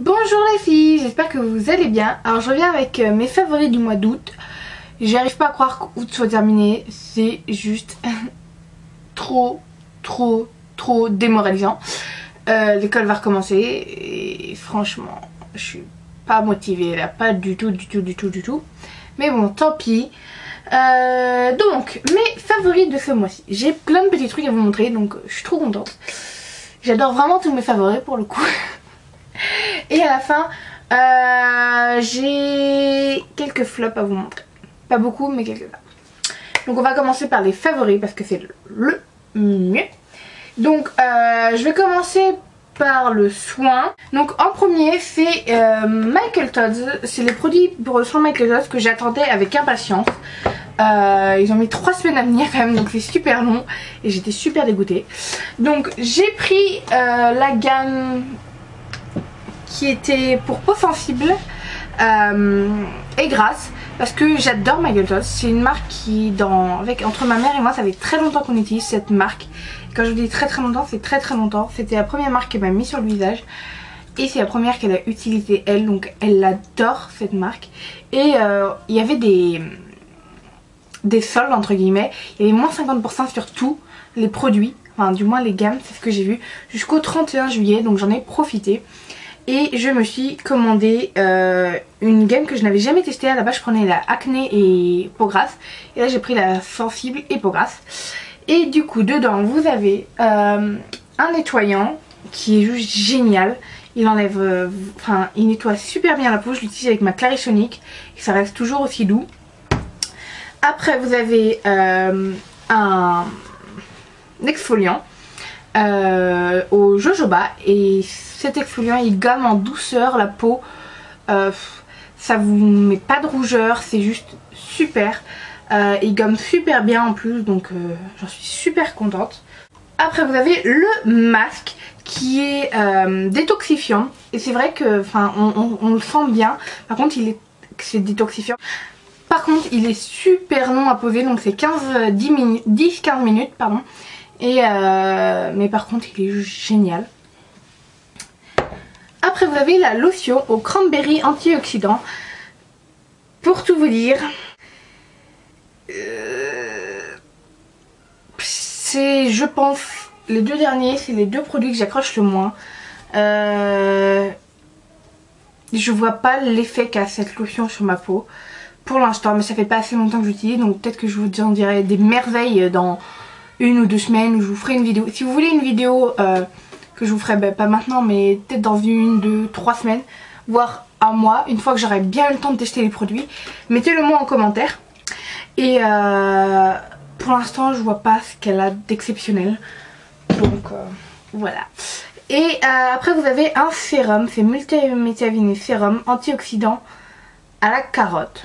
Bonjour les filles, j'espère que vous allez bien. Alors je reviens avec mes favoris du mois d'août. J'arrive pas à croire qu'août soit terminé, c'est juste trop démoralisant. L'école va recommencer et franchement je suis pas motivée là, pas du tout. Mais bon, tant pis. Donc mes favoris de ce mois-ci, j'ai plein de petits trucs à vous montrer, donc je suis trop contente. J'adore vraiment tous mes favoris pour le coup. Et à la fin, j'ai quelques flops à vous montrer. Pas beaucoup, mais quelques-uns. Donc on va commencer par les favoris parce que c'est le mieux. Donc je vais commencer par le soin. Donc en premier c'est Michael Tod's. C'est les produits pour le soin Michael Tod's que j'attendais avec impatience. Ils ont mis 3 semaines à venir quand même, donc c'est super long et j'étais super dégoûtée. Donc j'ai pris la gamme qui était pour peau sensible et grasse parce que j'adore Michael Tod's. C'est une marque qui entre ma mère et moi ça fait très longtemps qu'on utilise cette marque. Quand je vous dis très longtemps, c'est très longtemps. C'était la première marque qu'elle m'a mis sur le visage et c'est la première qu'elle a utilisée elle, donc elle adore cette marque. Et il y avait des soldes entre guillemets, il y avait moins 50% sur tous les produits, enfin du moins les gammes, c'est ce que j'ai vu, jusqu'au 31 juillet, donc j'en ai profité. Et je me suis commandé une gamme que je n'avais jamais testée. À la base je prenais la acné et peau grasse. Et là j'ai pris la sensible et peau grasse. Et du coup dedans vous avez un nettoyant qui est juste génial. Il enlève, il nettoie super bien la peau. Je l'utilise avec ma Clarisonic et ça reste toujours aussi doux. Après vous avez un exfoliant au jojoba et cet exfoliant il gomme en douceur la peau, ça vous met pas de rougeur, c'est juste super, il gomme super bien en plus, donc j'en suis super contente. Après vous avez le masque qui est détoxifiant et c'est vrai que on le sent bien, par contre c'est détoxifiant. Par contre il est super long à poser, donc c'est 10-15 minutes pardon. Et mais par contre il est juste génial. Après vous avez la lotion au cranberry antioxydant. Pour tout vous dire, c'est, je pense, les deux derniers, c'est les deux produits que j'accroche le moins. Je vois pas l'effet qu'a cette lotion sur ma peau pour l'instant, mais ça fait pas assez longtemps que j'utilise, donc peut-être que je vous en dirai des merveilles dans 1 ou 2 semaines où je vous ferai une vidéo. Si vous voulez une vidéo que je vous ferai, pas maintenant mais peut-être dans 1, 2, 3 semaines, voire un mois, une fois que j'aurai bien eu le temps de tester les produits, mettez-le moi en commentaire. Et pour l'instant je vois pas ce qu'elle a d'exceptionnel, donc voilà. Et après vous avez un sérum, c'est multivitamine sérum antioxydant à la carotte.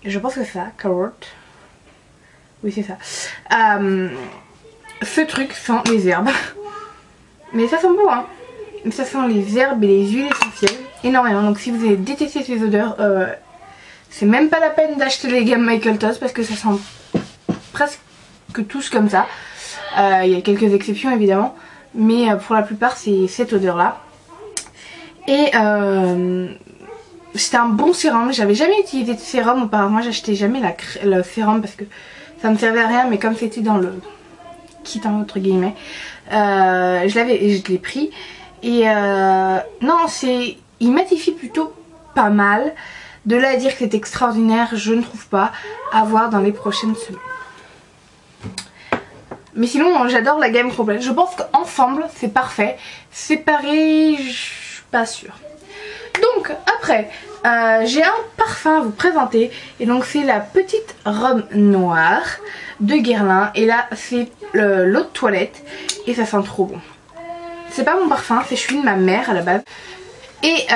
Je pense que c'est ça, carotte. Oui c'est ça. Ce truc sent les herbes. Mais ça sent bon hein. Mais ça sent les herbes et les huiles essentielles énormément. Donc si vous avez détesté ces odeurs, c'est même pas la peine d'acheter les gammes Michael Tod's parce que ça sent presque tous comme ça. Il y a quelques exceptions évidemment, mais pour la plupart c'est cette odeur là. Et c'était un bon sérum. J'avais jamais utilisé de sérum auparavant, j'achetais jamais le sérum parce que ça me servait à rien, mais comme c'était dans le kit entre guillemets, je l'ai pris et non, il matifie plutôt pas mal. De là à dire que c'est extraordinaire, je ne trouve pas. À voir dans les prochaines semaines. Mais sinon j'adore la gamme complète. Je pense qu'ensemble c'est parfait. Séparé, je suis pas sûre. Donc après j'ai un parfum à vous présenter. Et donc c'est la petite robe noire de Guerlain. Et là c'est l'eau de toilette. Et ça sent trop bon. C'est pas mon parfum, c'est celui de ma mère à la base. Et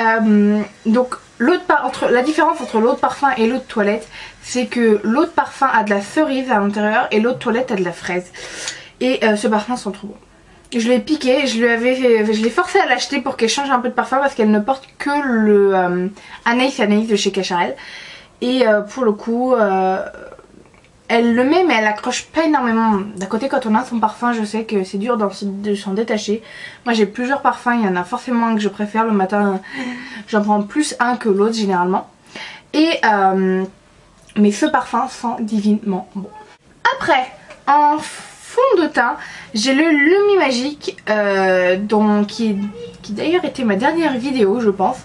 donc la différence entre l'eau de parfum et l'eau de toilette, c'est que l'eau de parfum a de la cerise à l'intérieur et l'eau de toilette a de la fraise. Et ce parfum sent trop bon. Je l'ai piqué, je l'ai forcé à l'acheter pour qu'elle change un peu de parfum parce qu'elle ne porte que le Anaïs de chez Cacharel. Et pour le coup, Elle le met mais elle accroche pas énormément. D'un côté quand on a son parfum je sais que c'est dur de s'en détacher. Moi j'ai plusieurs parfums, il y en a forcément un que je préfère. Le matin j'en prends plus un que l'autre généralement. Et mais ce parfum sent divinement bon. Après en fond de teint j'ai le Lumi Magique qui d'ailleurs était ma dernière vidéo je pense.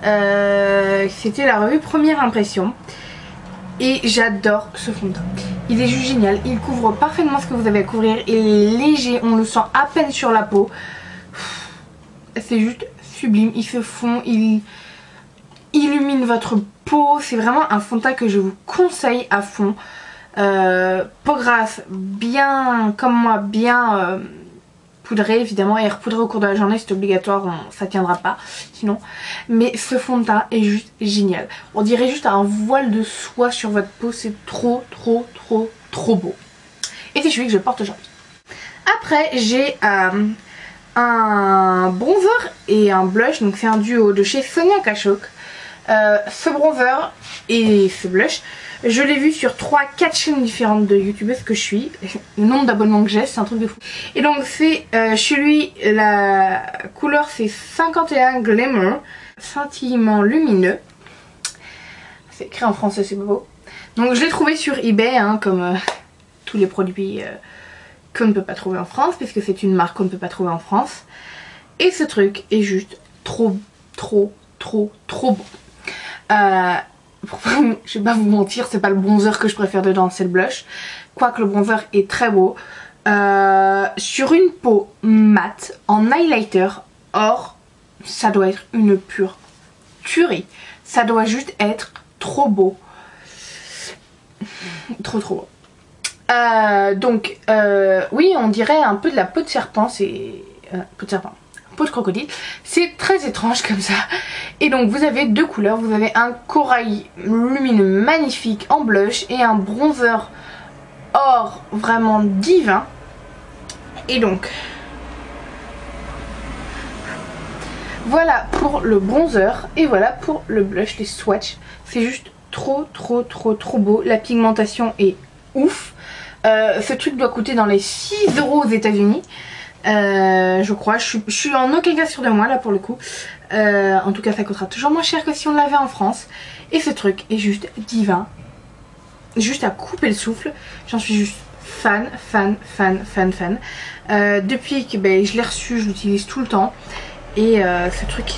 C'était la revue Première Impression. Et j'adore ce fond de teint. Il est juste génial. Il couvre parfaitement ce que vous avez à couvrir. Il est léger. On le sent à peine sur la peau. C'est juste sublime. Il se fond. Il illumine votre peau. C'est vraiment un fond de teint que je vous conseille à fond. Peau grasse, bien comme moi, bien poudré évidemment, et repoudré au cours de la journée c'est obligatoire, ça tiendra pas sinon. Mais ce fond de teint est juste génial. On dirait juste un voile de soie sur votre peau, c'est trop beau. Et c'est celui que je porte aujourd'hui. Après j'ai un bronzer et un blush, donc c'est un duo de chez Sonia Kashuk. Ce bronzer et ce blush, je l'ai vu sur 3-4 chaînes différentes de youtubeuses que je suis. Le nombre d'abonnements que j'ai, c'est un truc de fou. Et donc c'est chez lui, la couleur c'est 51 Glimmer, scintillement lumineux. C'est écrit en français, c'est pas beau. Donc je l'ai trouvé sur eBay, hein, comme tous les produits qu'on ne peut pas trouver en France, puisque c'est une marque qu'on ne peut pas trouver en France. Et ce truc est juste trop bon. Je vais pas vous mentir, c'est pas le bronzer que je préfère dedans, c'est le blush. Quoique le bronzer est très beau. Sur une peau mate, en highlighter, or, ça doit être une pure tuerie. Ça doit juste être trop beau. Trop beau. Donc, oui, on dirait un peu de la peau de serpent, c'est... peau de crocodile, c'est très étrange comme ça. Et donc vous avez deux couleurs, vous avez un corail lumineux magnifique en blush et un bronzer or vraiment divin. Et donc voilà pour le bronzer et voilà pour le blush, les swatchs. C'est juste trop beau, la pigmentation est ouf. Ce truc doit coûter dans les 6 € aux États-Unis. Je crois, je suis en aucun cas sûre de moi là pour le coup. En tout cas ça coûtera toujours moins cher que si on l'avait en France. Et ce truc est juste divin. Juste à couper le souffle. J'en suis juste fan. Depuis que je l'ai reçu, je l'utilise tout le temps. Et ce truc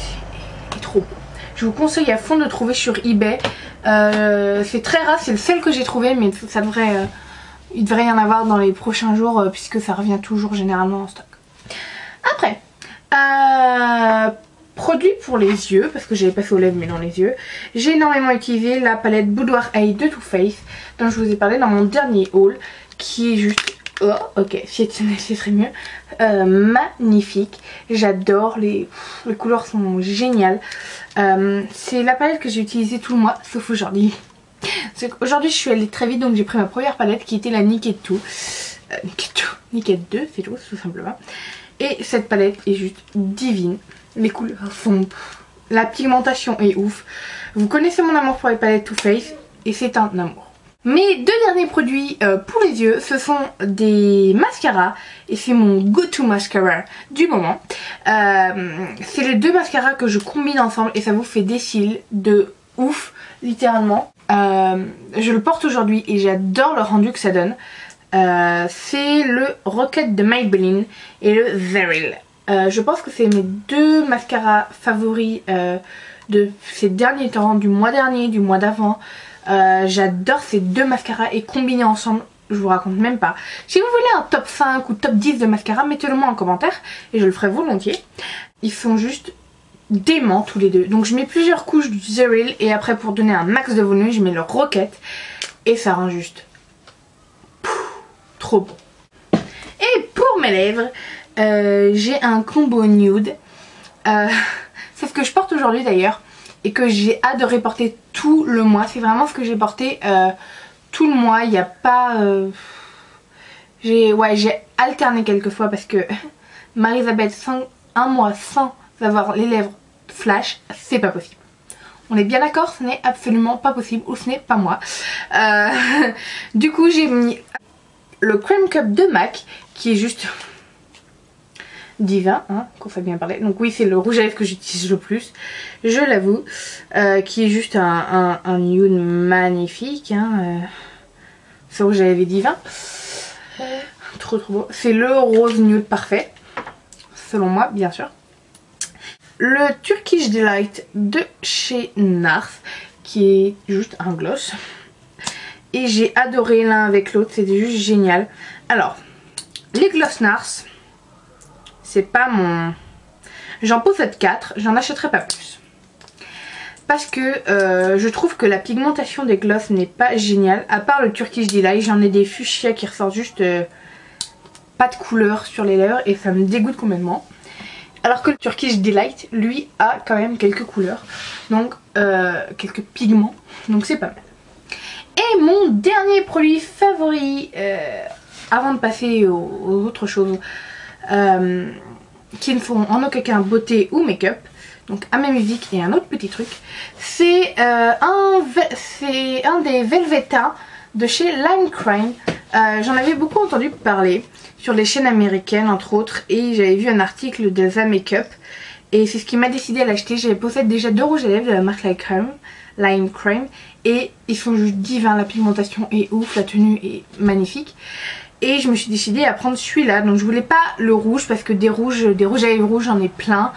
est trop beau. Je vous conseille à fond de trouver sur eBay. C'est très rare, c'est le seul que j'ai trouvé, mais ça devrait... il devrait y en avoir dans les prochains jours puisque ça revient toujours généralement en stock. Après, produit pour les yeux, parce que j'avais pas fait aux lèvres mais dans les yeux. J'ai énormément utilisé la palette Boudoir Eye de Too Faced dont je vous ai parlé dans mon dernier haul, qui est juste... oh, ok, si ce serait mieux. Magnifique. J'adore, les couleurs sont géniales. C'est la palette que j'ai utilisée tout le mois, sauf aujourd'hui. Aujourd'hui je suis allée très vite, donc j'ai pris ma première palette qui était la Naked 2. Naked 2, c'est tout simplement. Et cette palette est juste divine. Les couleurs sont... la pigmentation est ouf. Vous connaissez mon amour pour les palettes Too Faced et c'est un amour. Mes deux derniers produits pour les yeux, ce sont des mascaras et c'est mon go-to mascara du moment. C'est les deux mascaras que je combine ensemble et ça vous fait des cils de ouf, littéralement. Je le porte aujourd'hui et j'adore le rendu que ça donne. C'est le Rocket de Maybelline et le Veryl. Je pense que c'est mes deux mascaras favoris de ces derniers temps, du mois dernier, du mois d'avant. J'adore ces deux mascaras et combinés ensemble, je vous raconte même pas. Si vous voulez un top 5 ou top 10 de mascaras, mettez-le moi en commentaire et je le ferai volontiers. Ils sont juste dément tous les deux. Donc je mets plusieurs couches du Veryl et après pour donner un max de volume je mets le Rocket et ça rend juste trop beau. Et pour mes lèvres j'ai un combo nude. C'est ce que je porte aujourd'hui d'ailleurs et que j'ai adoré porter tout le mois. C'est vraiment ce que j'ai porté tout le mois. Il n'y a pas... j'ai alterné quelques fois parce que Marie-Isabelle, un mois sans avoir les lèvres flash, c'est pas possible. On est bien d'accord, ce n'est absolument pas possible, ou ce n'est pas moi. Du coup j'ai mis le Cream Cup de MAC qui est juste divin, hein, qu'on fait bien parler. Donc oui, c'est le rouge à lèvres que j'utilise le plus, je l'avoue, qui est juste un nude magnifique, hein, ce rouge à lèvres est divin, trop beau. C'est le rose nude parfait, selon moi bien sûr. Le Turkish Delight de chez NARS, qui est juste un gloss. Et j'ai adoré l'un avec l'autre, c'était juste génial. Alors, les gloss NARS, c'est pas mon... J'en possède 4, j'en achèterai pas plus. Parce que je trouve que la pigmentation des gloss n'est pas géniale. À part le Turkish Delight, j'en ai des fuchsia qui ressortent juste pas de couleur sur les lèvres et ça me dégoûte complètement. Alors que le Turkish Delight, lui, a quand même quelques couleurs, donc quelques pigments, donc c'est pas mal. Et mon dernier produit favori, avant de passer aux autres choses, qui ne sont en aucun cas beauté ou make-up, donc à ma musique et un autre petit truc, c'est un des Velveeta de chez Lime Crime. J'en avais beaucoup entendu parler sur les chaînes américaines entre autres, et j'avais vu un article de The Makeup et c'est ce qui m'a décidé à l'acheter. J'avais possède déjà 2 rouges à lèvres de la marque Lime Crime et ils sont juste divins, la pigmentation est ouf, la tenue est magnifique et je me suis décidée à prendre celui-là. Donc je voulais pas le rouge parce que des rouges à lèvres rouges j'en ai plein,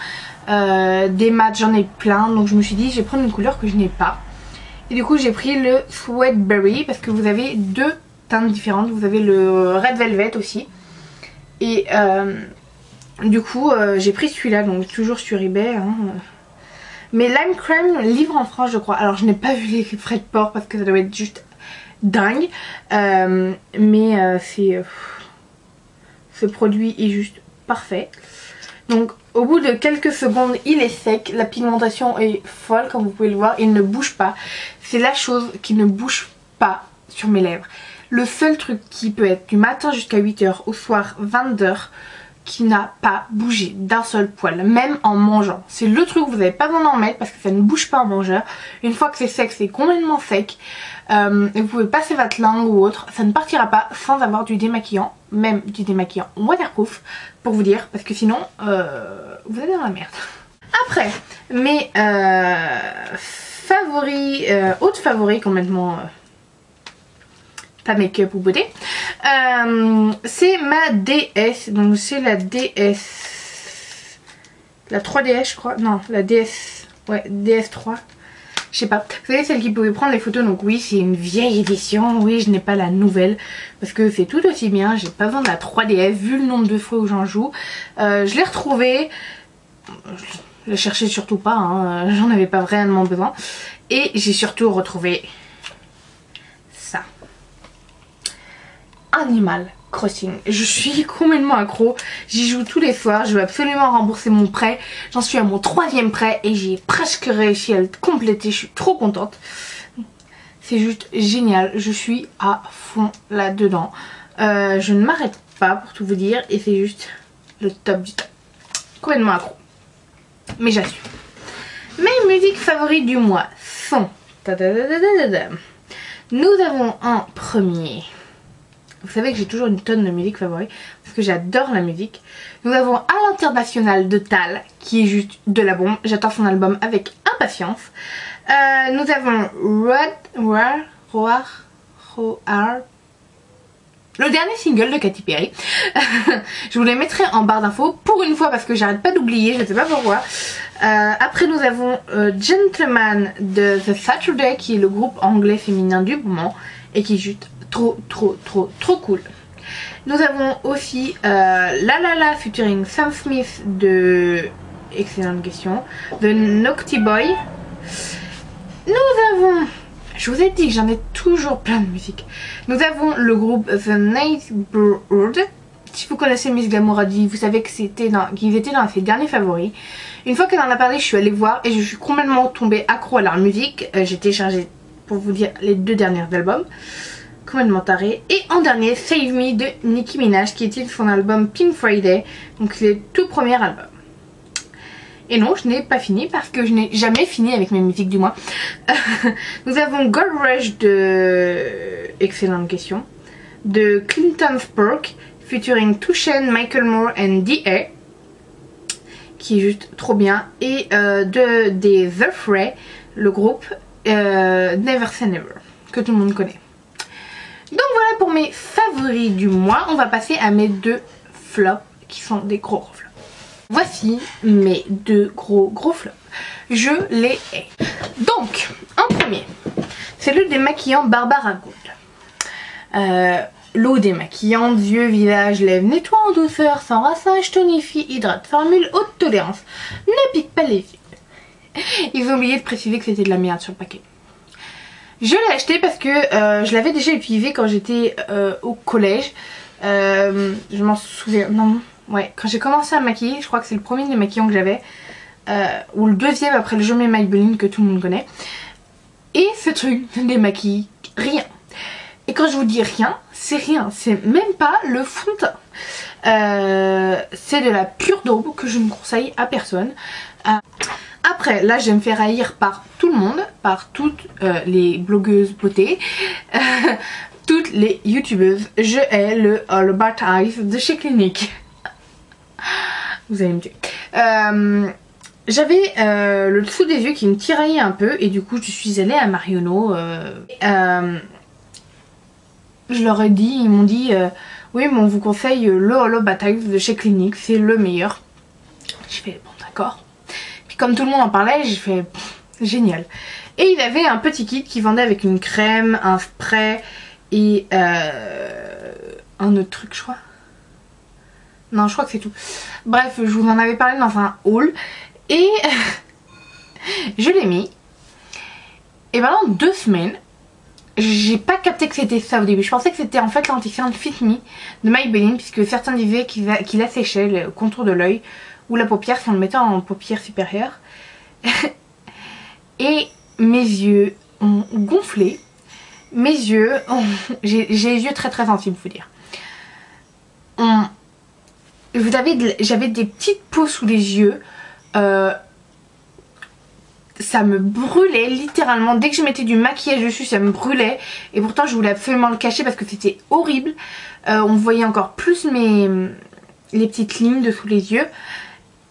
des mats j'en ai plein, donc je me suis dit je vais prendre une couleur que je n'ai pas. Et du coup j'ai pris le Sweetberry parce que vous avez 2 teintes différentes, vous avez le Red Velvet aussi. Et du coup j'ai pris celui-là, donc toujours sur eBay, hein. Mais Lime Crime livre en France je crois. Alors je n'ai pas vu les frais de port parce que ça doit être juste dingue, mais ce produit est juste parfait. Donc au bout de quelques secondes il est sec, la pigmentation est folle comme vous pouvez le voir, il ne bouge pas. C'est la chose qui ne bouge pas sur mes lèvres. Le seul truc qui peut être du matin jusqu'à 8 h, au soir 22 h, qui n'a pas bougé d'un seul poil, même en mangeant. C'est le truc, vous n'avez pas besoin d'en mettre parce que ça ne bouge pas en mangeur. Une fois que c'est sec, c'est complètement sec. Vous pouvez passer votre langue ou autre, ça ne partira pas sans avoir du démaquillant, même du démaquillant waterproof pour vous dire, parce que sinon vous êtes dans la merde. Après, mes favoris, autres favoris complètement... pas make-up ou beauté, c'est ma DS, donc c'est la DS, la 3DS je crois, non la DS, ouais DS3, je sais pas, vous savez celle qui pouvait prendre les photos, donc oui c'est une vieille édition, oui je n'ai pas la nouvelle, parce que c'est tout aussi bien, j'ai pas besoin de la 3DS vu le nombre de fois où j'en joue, je l'ai retrouvée, je la cherchais surtout pas, hein, j'en avais pas vraiment besoin, et j'ai surtout retrouvé ça. Animal Crossing. Je suis complètement accro, j'y joue tous les soirs, je veux absolument rembourser mon prêt, j'en suis à mon 3e prêt et j'ai presque réussi à le compléter, je suis trop contente. C'est juste génial, je suis à fond là-dedans. Je ne m'arrête pas pour tout vous dire et c'est juste le top du top. Complètement accro. Mais j'assume. Mes musiques favorites du mois sont... Nous avons en premier... Vous savez que j'ai toujours une tonne de musique favorite parce que j'adore la musique. Nous avons à l'international de Tal qui est juste de la bombe. J'attends son album avec impatience. Nous avons le dernier single de Katy Perry. Je vous les mettrai en barre d'infos pour une fois parce que j'arrête pas d'oublier, je ne sais pas pourquoi. Après nous avons Gentleman de The Saturday qui est le groupe anglais féminin du moment et qui est juste trop cool. Nous avons aussi La La La featuring Sam Smith de... Excellente question. The Naughty Boy. Nous avons... Je vous ai dit que j'en ai toujours plein de musique. Nous avons le groupe The Neighborhood. Si vous connaissez Miss Glamouradi, vous savez que qu'ils étaient dans ses derniers favoris. Une fois qu'elle en a parlé, je suis allée voir et je suis complètement tombée accro à leur musique. J'ai téléchargé, pour vous dire, les 2 derniers albums. Complètement taré. Et en dernier, Save Me de Nicki Minaj qui est son album Pink Friday, donc le tout premier album. Et non, je n'ai pas fini parce que je n'ai jamais fini avec mes musiques du mois. Nous avons Gold Rush de... Excellente question. De Clinton Spurk featuring Touchen, Michael Moore and D.A. qui est juste trop bien. Et des The Fray, le groupe Never Say Never, que tout le monde connaît. Donc voilà pour mes favoris du mois. On va passer à mes 2 flops qui sont des gros flops. Voici mes 2 gros flops. Je les hais. Donc, en premier, c'est le démaquillant Barbara Gold. L'eau démaquillante, yeux, visage, lèvres, nettoie en douceur, sans rinçage, tonifie, hydrate, formule haute tolérance. Ne pique pas les yeux. Ils ont oublié de préciser que c'était de la merde sur le paquet. Je l'ai acheté parce que je l'avais déjà utilisé quand j'étais au collège. Je m'en souviens. Non, ouais, quand j'ai commencé à me maquiller, je crois que c'est le premier démaquillant que j'avais. Ou le deuxième après le Jamais Maybelline que tout le monde connaît. Et ce truc ne démaquille rien. Et quand je vous dis rien, c'est même pas le fond de teint. C'est de la pure daube que je ne conseille à personne. Après, là je vais me faire haïr par tout le monde, par toutes les blogueuses beauté, toutes les youtubeuses. Je hais le All About Eyes de chez Clinique. Vous allez me tuer. J'avais le dessous des yeux qui me tiraillait un peu et du coup je suis allée à Marionneau. Je leur ai dit, ils m'ont dit oui mais on vous conseille le All About Eyes de chez Clinique, c'est le meilleur. J'ai fait bon d'accord. Puis comme tout le monde en parlait, j'ai fait génial. Et il avait un petit kit qui vendait avec une crème, un spray et un autre truc je crois. Non je crois que c'est tout. Bref je vous en avais parlé dans un haul. Et je l'ai mis. Et pendant 2 semaines, j'ai pas capté que c'était ça au début. Je pensais que c'était en fait l'anti-cerne Fit Me de Maybelline, puisque certains disaient qu'il asséchait le contour de l'œil ou la paupière si on le mettait en paupière supérieure. Et mes yeux ont gonflé. Mes yeux ont... J'ai les yeux très sensibles, faut dire. J'avais des petites peaux sous les yeux. Ça me brûlait littéralement. Dès que je mettais du maquillage dessus ça me brûlait. Et pourtant je voulais absolument le cacher parce que c'était horrible. On voyait encore plus les petites lignes dessous les yeux.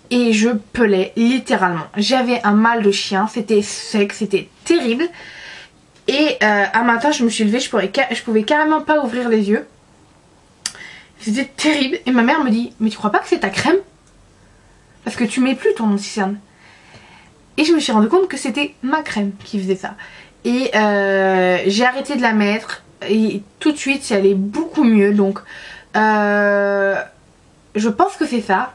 Et je pelais littéralement. J'avais un mal de chien. C'était sec, c'était terrible. Et un matin je me suis levée, je pouvais carrément pas ouvrir les yeux. C'était terrible. Et ma mère me dit mais tu crois pas que c'est ta crème ? Parce que tu mets plus ton anti-cerne. Et je me suis rendu compte que c'était ma crème qui faisait ça. Et j'ai arrêté de la mettre. Et tout de suite, ça allait beaucoup mieux. Donc, je pense que c'est ça.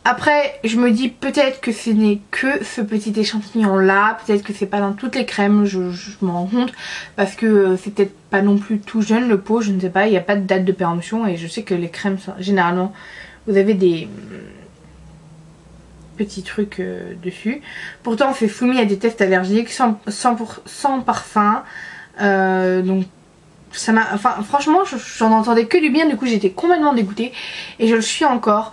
Après, je me dis peut-être que ce n'est que ce petit échantillon là. Peut-être que c'est pas dans toutes les crèmes. Je m'en rends compte. Parce que c'est peut-être pas non plus tout jeune le pot. Je ne sais pas. Il n'y a pas de date de péremption. Et je sais que les crèmes, généralement, vous avez des... petits trucs dessus. Pourtant c'est soumis à des tests allergiques sans parfum. Donc ça m'a... Enfin franchement j'en entendais que du bien. Du coup j'étais complètement dégoûtée. Et je le suis encore.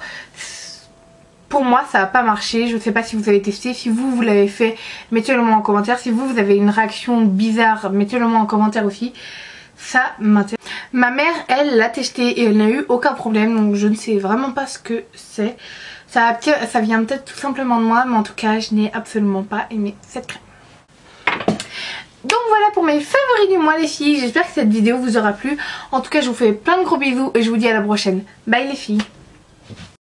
Pour moi ça n'a pas marché. Je sais pas si vous avez testé. Si vous l'avez fait, mettez-le moi en commentaire. Si vous avez une réaction bizarre, mettez-le moi en commentaire aussi. Ça m'intéresse. Ma mère elle l'a testé et elle n'a eu aucun problème. Donc je ne sais vraiment pas ce que c'est. Ça vient peut-être tout simplement de moi, mais en tout cas je n'ai absolument pas aimé cette crème. Donc voilà pour mes favoris du mois les filles, j'espère que cette vidéo vous aura plu. En tout cas je vous fais plein de gros bisous et je vous dis à la prochaine. Bye les filles.